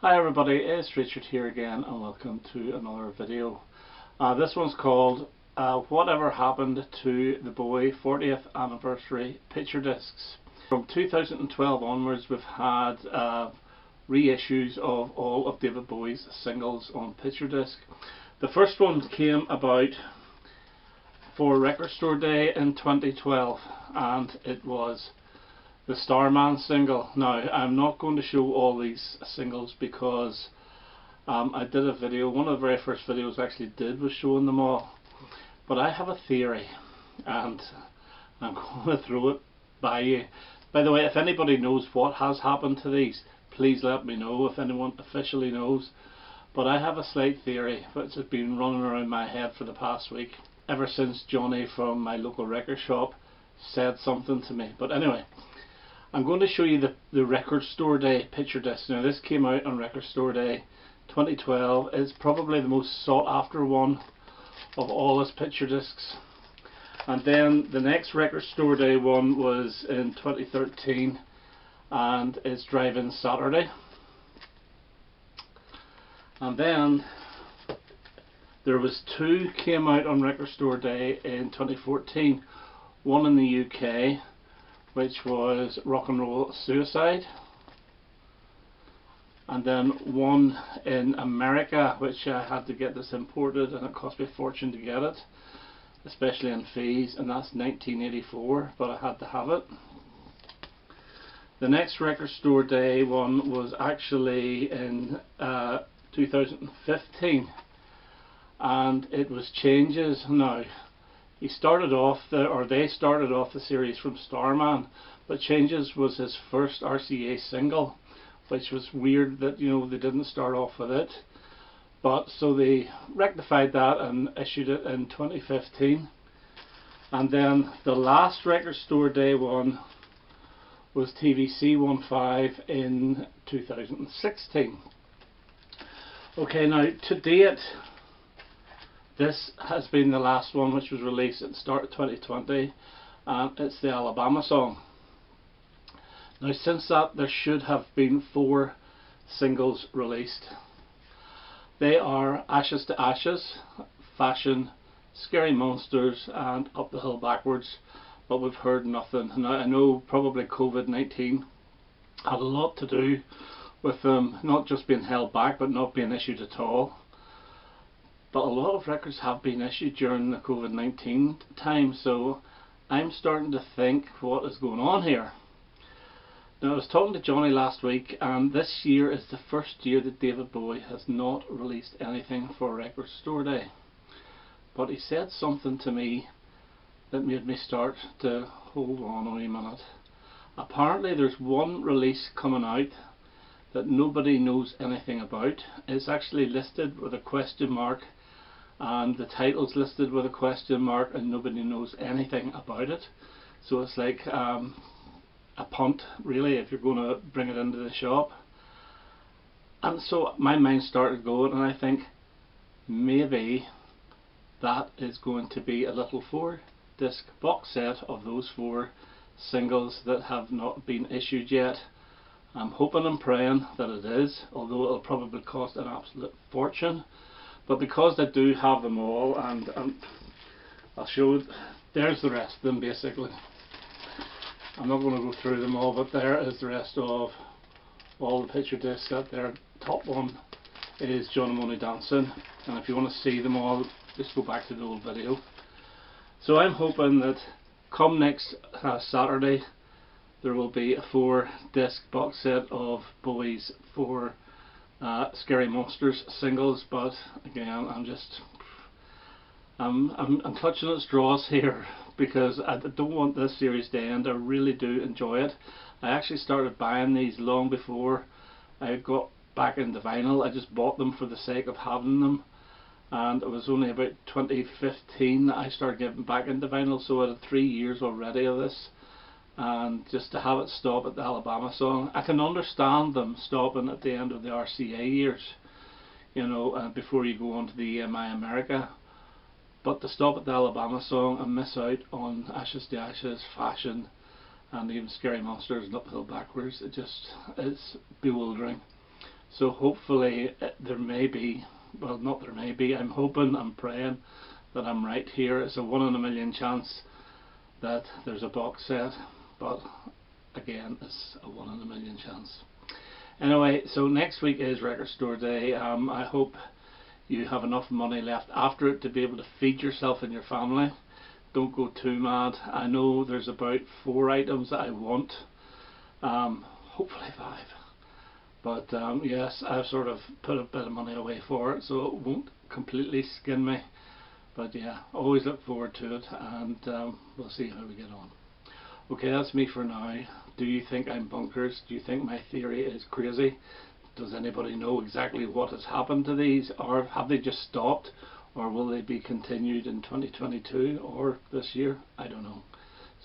Hi everybody, it's Richard here again and welcome to another video. This one's called Whatever Happened to the Bowie 40th Anniversary Picture Discs. From 2012 onwards we've had reissues of all of David Bowie's singles on picture disc. The first one came about for Record Store Day in 2012 and it was the Starman single. Now I'm not going to show all these singles because I did a video, one of the very first videos I actually did was showing them all, but I have a theory and I'm going to throw it by you. By the way, if anybody knows what has happened to these, please let me know if anyone officially knows, but I have a slight theory which has been running around my head for the past week ever since Johnny from my local record shop said something to me. But anyway, I'm going to show you the Record Store Day picture disc. Now this came out on Record Store Day 2012. It's probably the most sought after one of all his picture discs. And then the next Record Store Day one was in 2013 and it's Drive-In Saturday. And then there was two came out on Record Store Day in 2014. One in the UK, which was Rock and Roll Suicide, and then one in America, which I had to get this imported and it cost me a fortune to get it, especially in fees, and that's 1984, but I had to have it. The next Record Store Day one was actually in 2015 and it was Changes. Now they started off the series from Starman, but Changes was his first RCA single, which was weird that they didn't start off with it. But so they rectified that and issued it in 2015. And then the last Record Store Day one was TVC 15 in 2016. Okay, now to date, this has been the last one, which was released at the start of 2020, and it's the Alabama song. Now since that there should have been 4 singles released. They are Ashes to Ashes, Fashion, Scary Monsters and Up the Hill Backwards, but we've heard nothing. Now I know probably COVID-19 had a lot to do with them not just being held back but not being issued at all. But a lot of records have been issued during the COVID-19 time, so I'm starting to think what is going on here. Now I was talking to Johnny last week, and this year is the first year that David Bowie has not released anything for Record Store Day. But he said something to me that made me start to hold on a wee minute. Apparently there's one release coming out that nobody knows anything about. It's actually listed with a question mark, and the title's listed with a question mark, and nobody knows anything about it. So it's like a punt really if you're going to bring it into the shop. And so my mind started going, and I think maybe that is going to be a little 4-disc box set of those 4 singles that have not been issued yet. I'm hoping and praying that it is, although it'll probably cost an absolute fortune. But because I do have them all, and I'll show, there's the rest of them basically. I'm not going to go through them all, but there is the rest of all the picture discs. That there top one is John and Money Dancing, and if you want to see them all, just go back to the old video. So I'm hoping that come next Saturday there will be a 4-disc box set of Bowie's 4 Scary Monsters singles, but again I'm clutching at straws here because I don't want this series to end. I really do enjoy it. I actually started buying these long before I got back into vinyl. I just bought them for the sake of having them, and it was only about 2015 that I started getting back into vinyl, so I had 3 years already of this. And just to have it stop at the Alabama song, I can understand them stopping at the end of the RCA years, before you go on to the EMI America. But to stop at the Alabama song and miss out on Ashes to Ashes, Fashion, and even Scary Monsters and Up the Hill Backwards, it's bewildering. So hopefully there may be, well, not there may be, I'm hoping, I'm praying that I'm right here. It's a 1 in a million chance that there's a box set, but again, it's a 1 in a million chance. Anyway, so next week is Record Store Day. I hope you have enough money left after it to be able to feed yourself and your family. Don't go too mad. I know there's about 4 items that I want, hopefully 5. But yes, I've sort of put a bit of money away for it, so it won't completely skin me. But yeah, always look forward to it, and we'll see how we get on. Okay, that's me for now. Do you think I'm bonkers? Do you think my theory is crazy? Does anybody know exactly what has happened to these, or have they just stopped, or will they be continued in 2022 or this year? I don't know.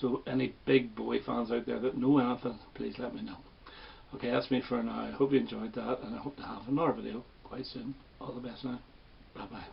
So any big Bowie fans out there that know anything, please let me know. Okay, that's me for now. I hope you enjoyed that, and I hope to have another video quite soon. All the best now. Bye bye.